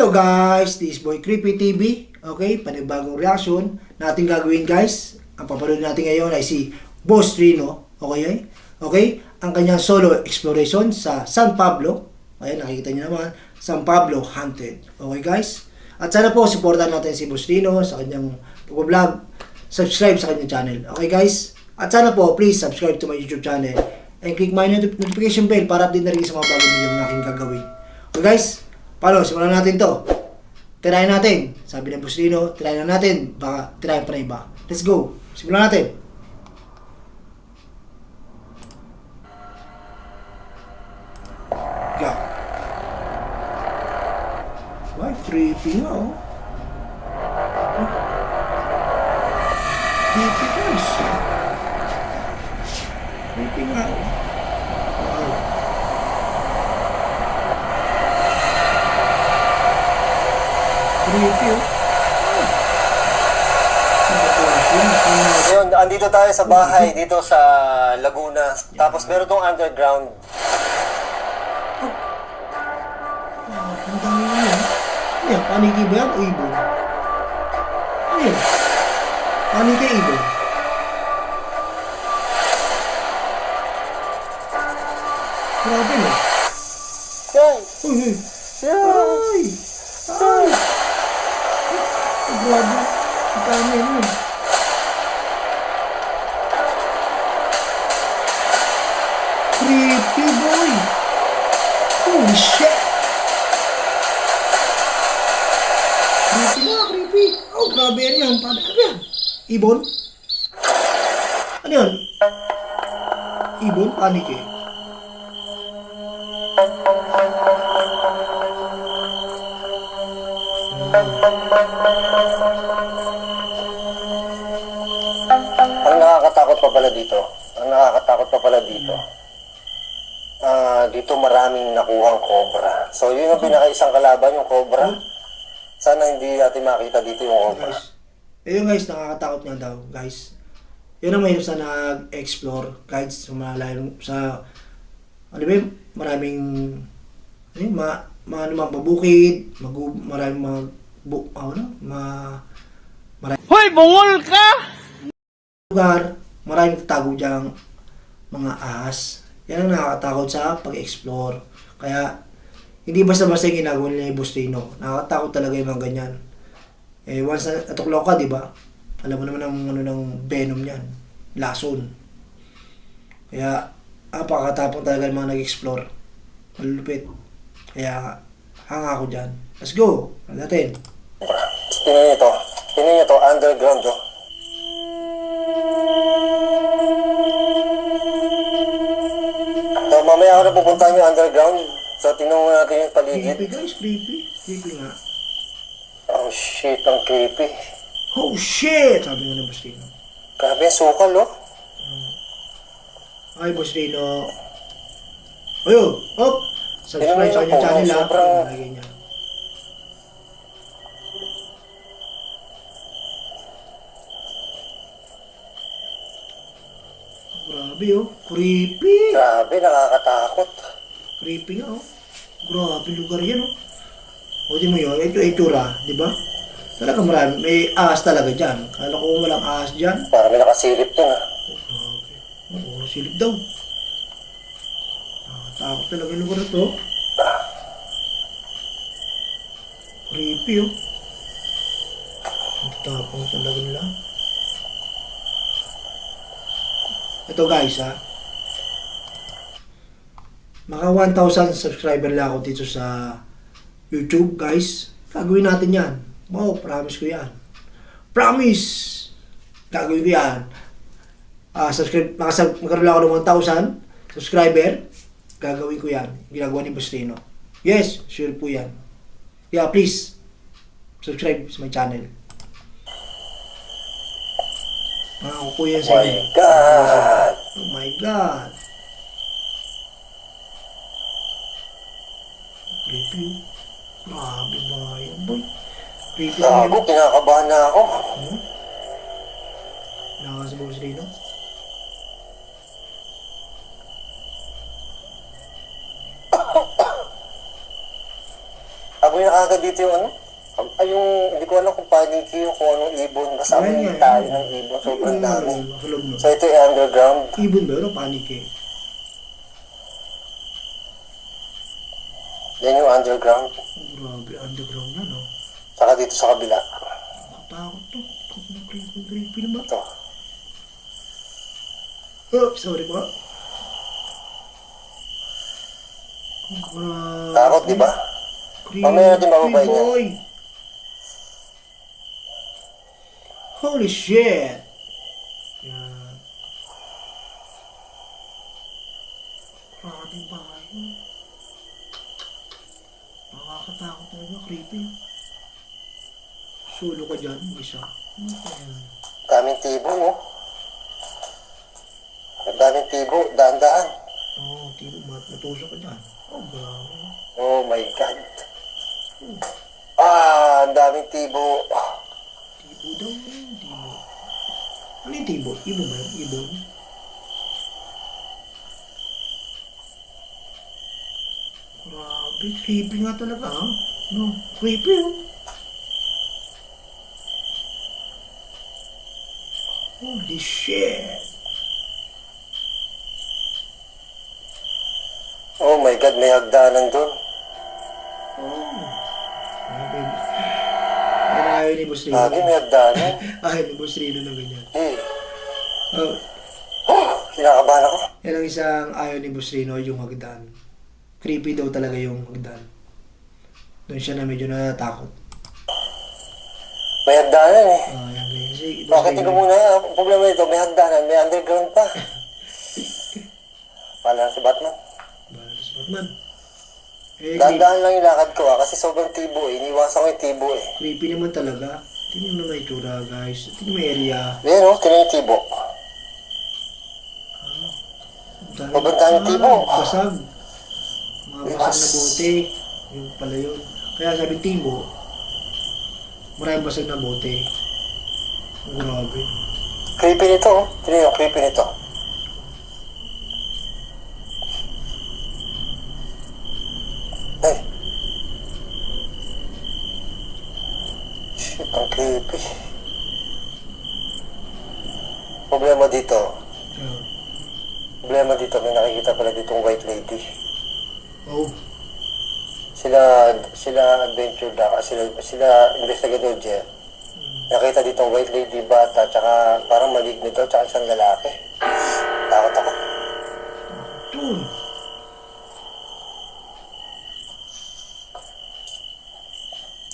Hello guys, this is Boy Creepy TV. Okay, panibagong reaction natin gagawin guys. Ang papanood natin ngayon ay si Boss Rino. Okay? Okay? Ang kanyang solo exploration sa San Pablo. Ayan, nakikita niyo naman. San Pablo Haunted. Okay guys? At sana po, supportan natin si Boss Rino sa kanyang pag-vlog. Subscribe sa kanyang channel. Okay guys? At sana po, please subscribe to my YouTube channel. And click my notification bell para update na rin sa mga bagong video na aking gagawin. Okay guys? Paano? Simulan natin to. Tirayan natin. Sabi ng Boss Rino, tirayan na natin. Baka tirayan pa na iba. Let's go. Simulan natin. Go. Why? Creepy nga oh. Creepy guys. Creepy nga oh. Wow. Creepy oh. Ngayon, andito tayo sa bahay dito sa Laguna. Tapos meron tong underground. Ang dami nga yan. Ano yan? Paniki ba yan o ibon? Ano yan? Paniki ibon? Grabe no? Guys! Uy! Ay! Ay! Grabe! Ang dami no? Creepy boy! Holy shit! Creepy na, creepy! Oh, grabe yan yan! Paano ka yan? Ibon? Ano yan? Ibon? Panik eh. Ang nakakatakot pa pala dito. Dito maraming nakuhang cobra. So, yun yung pinaka-isang kalaban, yung cobra. Sana hindi natin makita dito yung cobra. Guys, ayun guys, nakakatakot nga daw, guys. Yun ang mahirap sa nag-explore, guys, sa malayo, sa, ano ba yun, maraming, ano mga babukid, maraming Hoy, bungol ka! lugar, maraming tatago diyang mga ahas. Yan ang nakakatakot sa pag-explore. Kaya, hindi basta-basta yung ginagawa nila yung Boss Rino. Nakakatakot talaga yung mga ganyan. Eh, once na natuklaw ka, di ba? Alam mo naman ang ano ng venom niyan. Lason. Kaya, napakatapang talaga yung mga nag-explore. Malulupit. Kaya, hanga ako dyan. Let's go! Ano natin? Tingnan nyo to, underground to. So, mamaya ako na pupunta yung underground. So, tingnan mo natin yung paligid. Creepy guys, creepy. Creepy nga. Oh shit, ang creepy. Oh shit! Sabi nga ng Boss Rino. Grabe yung sukal, oh. Ay, Boss Rino. Ayo! Hop! Subscribe sa kanyang channel ha. Sobrang- Lagay niya. Grabe oh. Creepy! Grabe, nakakatakot. Creepy nga oh. Grabe lugar yan oh. O di mo yun, ito itsura, di ba? Talaga marami, may ahas talaga dyan. Kala ko walang ahas dyan. Parang may nakasilip dun, ah. Grabe. Oo, silip daw. Takot talaga yung lugar na to. Creepy oh. Ang tapang talaga nila. Ito guys ha. Maka 1,000 subscriber lang ako dito sa YouTube guys. Gagawin natin yan. Wow, promise ko yan. Promise! Gagawin ko yan. Magkaroon lang ako ng 1,000 subscriber. Gagawin ko yan. Ginagawa ni Boss Rino. Yes, sure po yan. Yeah, please. Subscribe sa my channel. Ako po yan sa My inyo. God! Oh my God. Creepy. Grabe ba yan, boy? Creepy na Gago, yun. kinakabahan na ako. Nakakas Boss Rino. Ako yung kagad dito yung ano. Ay, yung, hindi ko alam kung paniki yung kung anong ibon. Basta Ayan may nga, tayo ayan. ng ibon. Sobrang dami. Makulog no. So, ito yung underground. Ibon ba yun o panik eh? Yan yung underground. Oh, grabe, underground na no. Saka dito sa kabila. Nakatakot to. Creepy naman. Ito. Oh, sorry po. Oh, grabe. Takot, di ba? Mamaya natin mababay niya. boy. Holy shit. Yan. Maraming bahay. Nakakatakot talaga, creepy. Solo ka dyan, isa. Ano pa yan? Daming tibo, no? Daming tibo. Daan-daan. Oo, tino, matusok ka dyan. Oh, grabe. Oh my God. Ah, ang daming tibo. Tibo daw yun, tibo. Ano yung tibo? Ibo ba yun? Ibon? Grabe, creepy nga talaga, ha? No, creepy, oh. Holy shit. Oh my God, may hagdanan doon. Oh. Grabe. Yan ang ayaw ni Boss Rino. Lagi may hagdanan. Ayaw ni Boss Rino na ganyan. Eh. Oh, Oh, kinakabahan ako. yan ang isang ayaw ni Boss Rino, yung hagdan. Creepy daw talaga yung hagdan. Doon siya na medyo natatakot. May hagdanan eh. Ah, yan ganyan. Sige, Bakit ko muna, ang problema nito, may hagdanan, may underground pa. Pala si Batman. Balas Batman. Eh, Dahan-dahan lang yung lakad ko kasi sobrang tibo eh. Iniwasan ko yung tibo eh. creepy naman talaga. Tingnan mo na itsura, guys. Tingnan mo yung area. Yan o, tinan yung tibo. Sobrang daming tibo. Basag. Mga basag na bote. Yung pala yun. Kaya sabi tibo, maraming basag na bote. Grabe. Creepy nito oh. Tinan yung creepy nito. Ay. Shit, ang creepy. Problema dito. Yeah. Problema dito, may nakikita pala ditong white lady. Oh. Sila adventure da, sila investigator Jeff. Nakita ditong white lady bata, tsaka parang maligno ito, tsaka isang lalaki. Takot ako. Dun.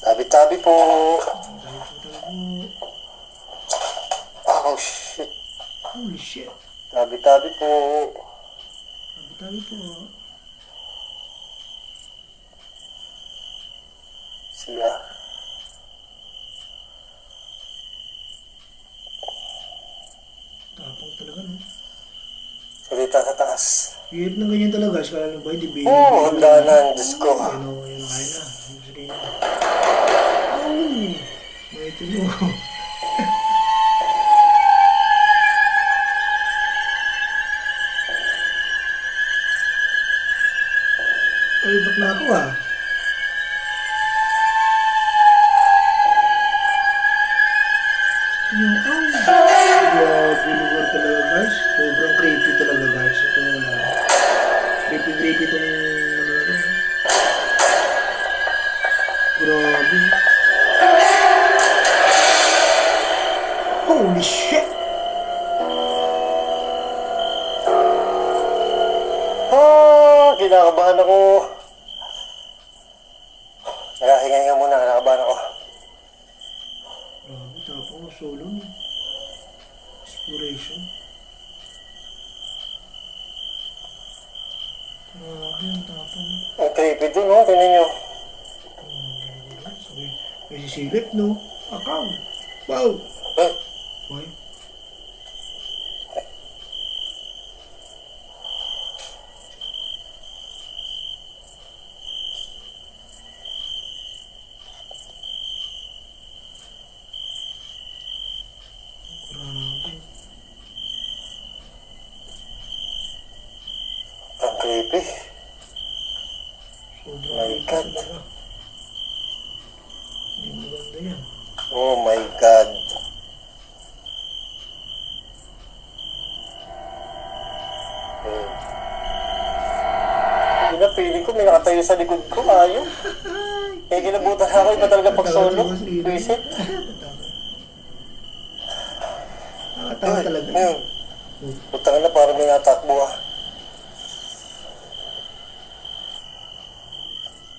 Tabi-tabi po. Tayo po tayo. Oh shit. Holy shit. Tabi-tabi po. Tayo po. Sila. Tapang talaga, no? Salita sa taas. Hirap ng ganyan talaga. Kaya lang ba, hindi ba? Oo, ang danan. Diyos ko. Ano, yun, kaya na. Sige na. Oh, may tulo. Ay, ba't na ako ah? Yung, grabe lugar talaga guys. Sobrang creepy talaga guys. Ito na. Creepy itong ano na to. Grabe. Holy shit! Ah, kinakabahan ako. Hinga muna, kinakabahan ako. Grabe, tapos solo no. Exploration. Grabe ang tapang. Ang creepy dun, no? Tingnan nyo. Sabi, may sisilip no. Akaw. Wow. Eh, Why? Grabe. ang creepy. Sobrang My creepy God. talaga. Hindi maganda yan. Oh my God. Hindi na, feeling ko may nakatayo sa likod ko. Ayaw. Kaya kilabutan ako. Iba talaga pag solo. Visit. Nakatawa talaga. Putang na, parang may natakbo ah.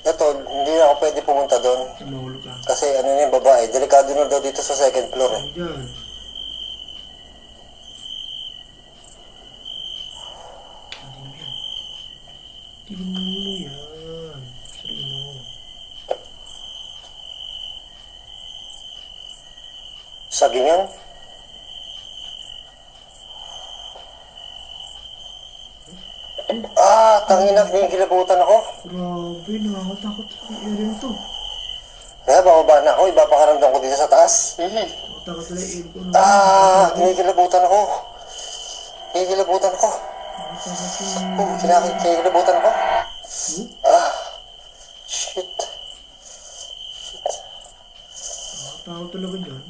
Ito, hindi na ako pwede pumunta doon. Mahulog ka. Kasi ano na yung babae, delikado na daw dito sa second floor eh. Diyan. Tingnan mo yan. Sino? Saging yan? Ah, tangina, kinikilabutan ako. Grabe, nakakatakot sa area to. Kaya bababa na ako, ipapakaramdam ko dito sa taas. Nakakatakot sa area ko. Ah, kinikilabutan ako. Kinikilabutan ako. Nakakatakot Oh, kinikilabutan ako. Ah, shit. Nakakatakot talaga dyan.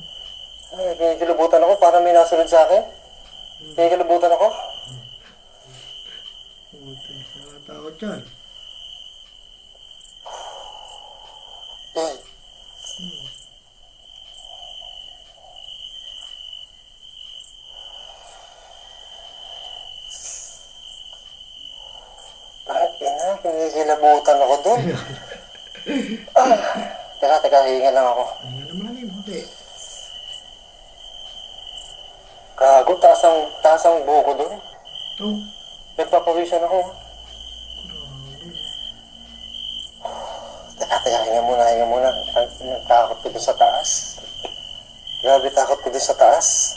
Ay, kinikilabutan ako, parang may nasunod sa akin. Kinikilabutan ako. Nakakatakot dyan. Eh. Kinikilabutan ako doon. Teka, hihinga lang ako. Ayan naman eh, hindi. Gago, taas ang buho ko doon. Oh, Nagpapawisan ako. Teka, hinga muna. Nagtakot ko doon sa taas. Grabe, takot ko doon sa taas.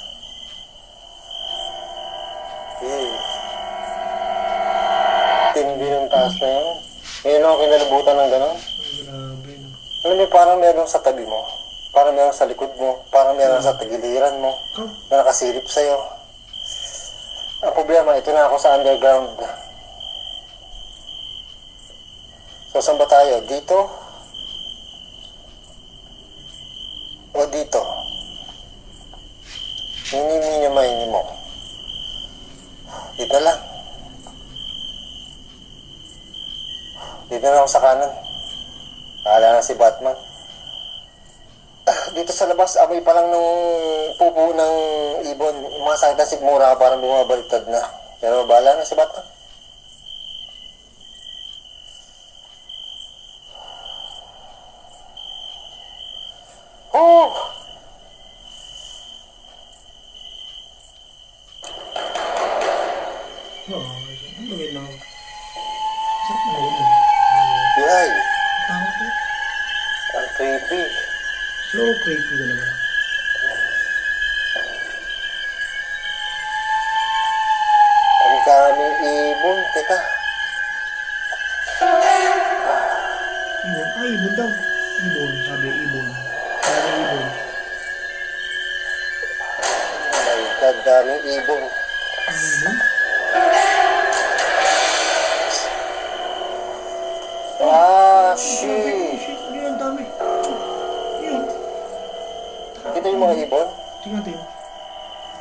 Tindi ng taas na yun. Ngayon ako kinalabutan ng gano'n. grabe no. Alam mo, parang meron sa tabi mo. Parang meron sa likod mo. Parang meron sa tagiliran mo. Ikaw, Na nakasilip sa'yo. Ang problema, ito na ako sa underground. So, saan ba tayo? Dito? O dito? Mini mo. Dito lang. Dito na ako sa kanan. Akala na si Batman. Dito sa labas, amoy pa lang nung pupo ng ibon. Yung mga sakit na sigmura, parang bumabaliktad na. Pero bahala na si Batman. Oh! ang bagay na. Saan na yun? Yay! Takot eh. Ang creepy. So creepy talaga. Ang daming ibon. Teka. Ibon? Ay, ibon daw. Ibon, sabi ibon. Sabi ibon. Oh my God, daming ibon. Ang ibon? Ah, Oh shit. shit, ano yan, dami. Yun. Kita yung mga ibon? Tingnan natin.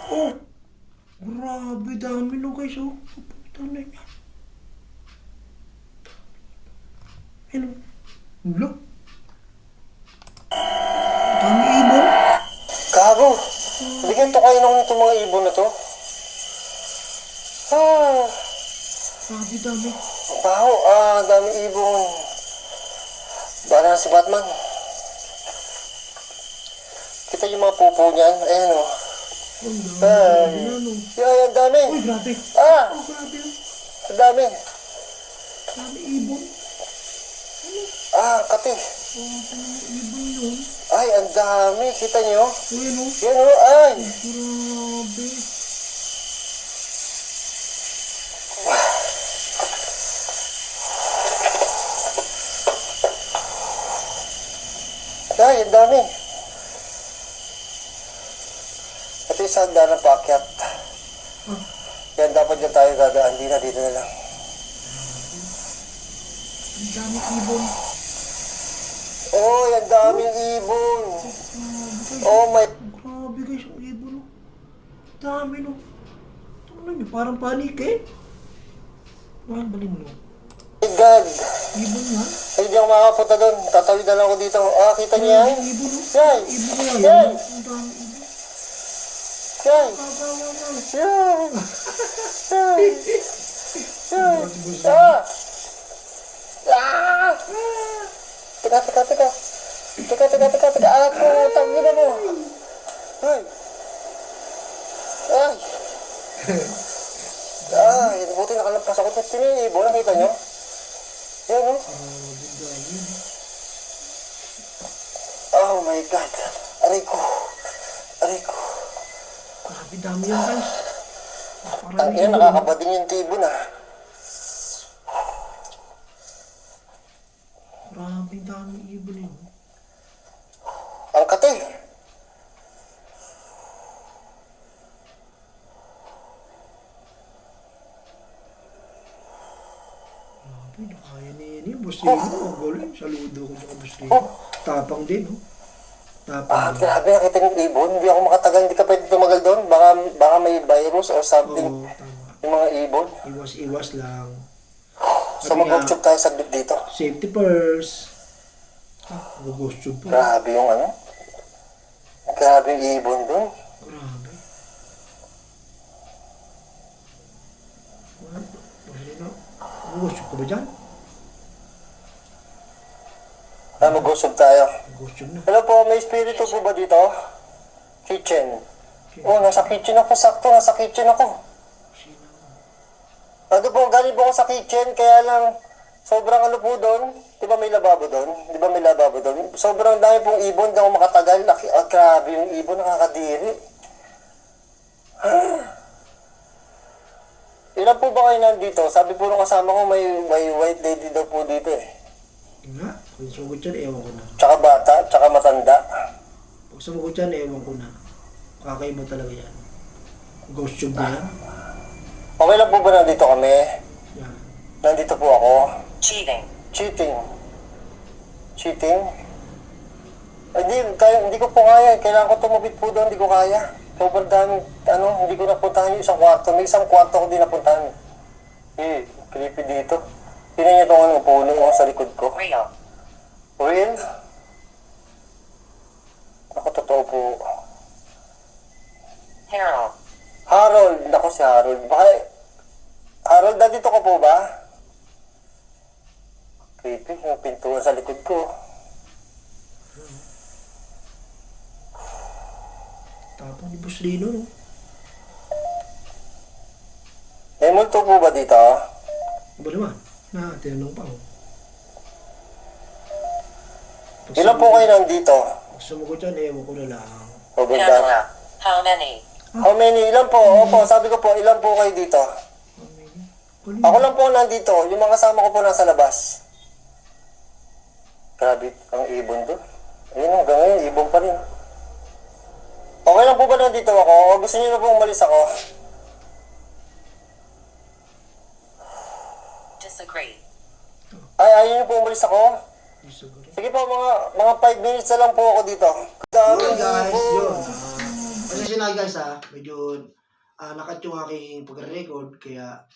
Oh! Grabe, dami no guys, oh. Dami. Hello. Hello. Dami ibon. Gago! Bigyan to kayo ng itong mga ibon na to. Ah, Grabe, dami. baho. Dami ibon. Bahala na si Batman. Kita yung mga pupo niyan. Ayan o. Oh, grabe na, no. Yan, dami. Uy, grabe. Ah, Oh, grabe. ang dami. Dami ibon. Kati. Oh, dami ibon yun. Ay, ang dami. Kita niyo? Uy, ano? Yan o. Ay. Grabe. Ay, ang dami. Ito yung sanda ng paakyat. Yan, dapat dyan tayo dadaan. Di na, dito na lang. Ang dami ibon. Oh, ang daming ibon. Oh my Grabe guys, ang ibon no. Dami no. Tingnan nyo, parang panik eh. Mahal baling no. God. Ibon nga. Ay, hindi ako makakapunta doon. Tatawid na lang ako dito. Ah, kita niyo yan? Ibon no. Yan! Ibon kaya Yan! yan. Ang dami ibon. Yan! Kabawa na. Yan! Yan! Yan! Ah! Ah! Teka. Ah, putang ina mo. Ay! Ay! Ay, buti nakalampas ako. Tingnan yung ibon, nakita nyo? Yan, oh. Oh my God. Aray ko. Grabe dami yan guys. Ang ina, nakakabading yung tibon, ah. Grabe dami ibon yun. Ang kate. Grabe, nakaya ni Eni. Boss Rino, ang galing. Saludo ko sa Boss Rino. Tapang din, no? Tapang din. Grabe, nakita yung ibon. Hindi ako makatagal. Hindi ka pwede tumagal doon. Baka may virus or something. Oo, tama. Yung mga ibon. Iwas lang. So mag-workshop tayo saglit dito. Safety first. Mag-ghost tube po. Grabe yung ano. Grabe yung ibon doon. Grabe. Boss Rino, mag-ghost tube ka ba dyan? Mag-workshop tayo. Mag-ghost tube na. Hello po, may espiritu po ba dito? Kitchen. Oh, nasa kitchen ako. Sakto, nasa kitchen ako. Sino? Ano po, galing po ako sa kitchen, kaya lang sobrang ano po doon. Di ba may lababo doon? Sobrang dami pong ibon, di ako makatagal. Grabe yung ibon, nakakadiri. Ilan po ba kayo nandito? Sabi po nung kasama ko, may white lady daw po dito eh. Nga, kung sugot yan, ewan ko na. Tsaka bata, tsaka matanda. Pag sumugot yan, ewan ko na. Kakaiba talaga yan. Ghost tube na yan. Okay lang po ba nandito kami? Yan. Nandito po ako. Cheating. Cheating? Ay, hindi ko po kaya. Kailangan ko tumupit po doon, hindi ko kaya. Sobrang daming, hindi ko napuntahan yung isang kwarto. May isang kwarto ko din napuntahan. Creepy dito. Tingnan niyo itong puno sa likod ko. Real. Real? Ako, totoo po. Harold. Harold. Ako si Harold. Harold, nandito ka po ba? Creepy, yung pintuan sa likod ko. Tapang ni Boss Rino, no? May multo po ba dito? Iba naman. Tinanong pa, oh. Pag Ilan po kayo nandito? Pag sumugot yan, ewan ko na lang. Sobrang dami. Pamela. How many? How many? Ilan po? Opo, sabi ko po, ilan po kayo dito? Kulit. Ako lang po nandito. Yung mga kasama ko po nasa labas. Grabe, ang ibon doon. Ayun, hanggang ngayon, ibon pa rin. Okay lang po ba nandito ako? O gusto niyo na po umalis ako? Disagree. Ay, ayaw niyo po umalis ako? Disagree. Sige po, mga 5 minutes na lang po ako dito. Dami Yun guys, ibon. yun. Pasensya na guys ha. Medyo nakat yung aking pagre-record. Kaya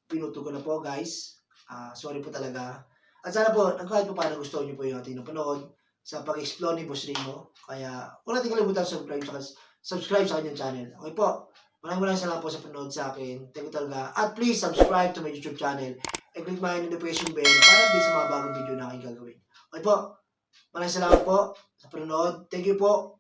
pinuto ko na po guys. Sorry po talaga. At sana po, kahit po paano gusto niyo po yung ating napanood sa pag-explore ni Boss Rino. Kaya huwag natin kalimutan subscribe sa kanyang channel. Okay po. Maraming salamat po sa panood sa akin. Thank you talaga. At please subscribe to my YouTube channel. And click my notification bell para di sa mga bagong video na aking gagawin. Okay po. Maraming salamat po sa panonood. Thank you po.